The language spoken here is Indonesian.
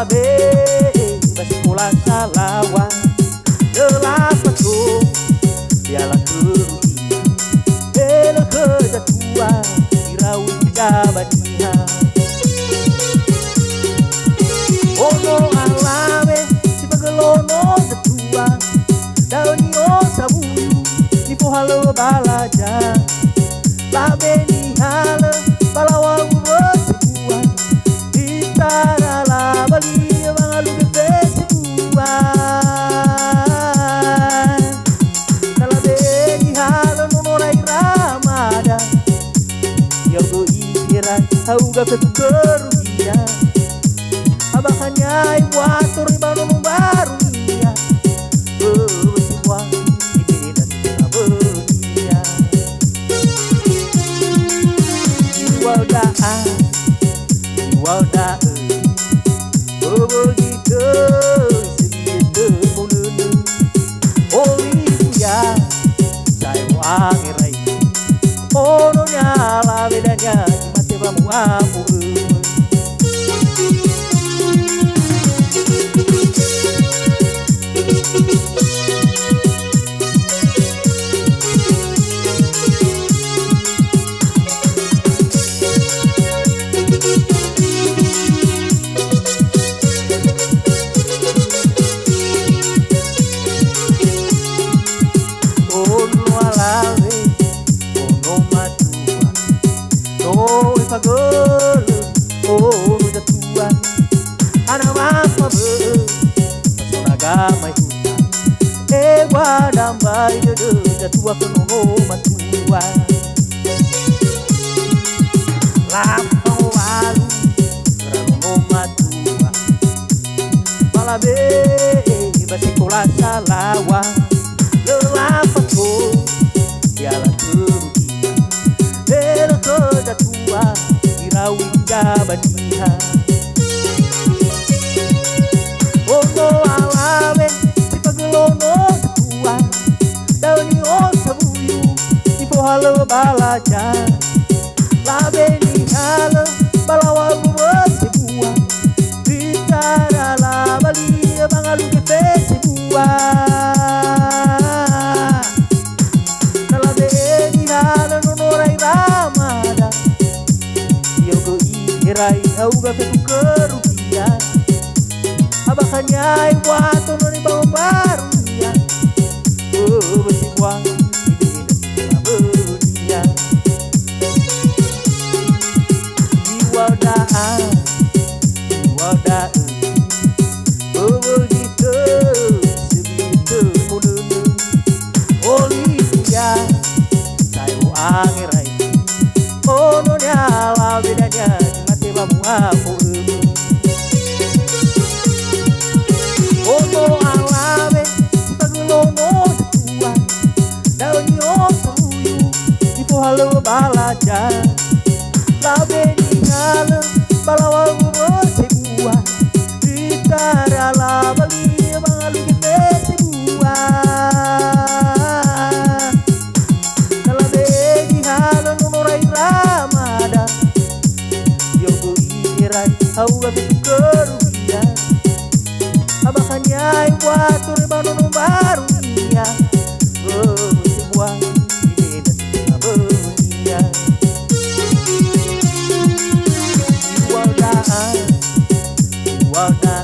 Malabe basikola salawa Lelapatu Dialah kerugian Bela kejatuhan Dirawi jabaniha Ono alame Si pagelono setua Daunio sabuyu Ni pohalo balaja Labe ni hala Balawang bersebuah Ditara la bali Mangalu bersebuah Labe ni hala Nonorai ramada Yang go ikiran Hauga kerugian Abakannya ibu atur ibanu baru dia semua ini dan kita beria Iwaldaan begitu segitu mulunu oh iya saya wangirai oh nyala bedanya mati bamu amu Oh jatuhan anak mama agama hutan wadambai dede jatuh kenono matua lapang walu ranono matua Malabe basikola salawa Lelapato Dialah kerugian Bela kejatuhan Dirawi jabaniha Ono alame Si pagelono setua Daunio sabuyu Di pohalo balaja Labe ni hala Balawang bersebuah Ditara la bali Mangalu bersebuah Labe ni hala Nonorai ramada Yogo irai Hauga kerugian Abakannya ibu atur noni bawa baru dia bersibuang ini dan beria Iwaldaan begitu segitu mulunu Olivia saya wangirai oh nyala bedanya mati bamu amu Ono alame pagelono setua Daunio sabuyu Di pohalo balaja Labe ni hala Balawang bersebuah Ditara la bali Mangalu bersebuah Labe ni hala Nonorai ramada Yogo irai Hauga kerugian Abakannya ibu atur ibanu baru dia semua ini dan kita beria Iwaldaan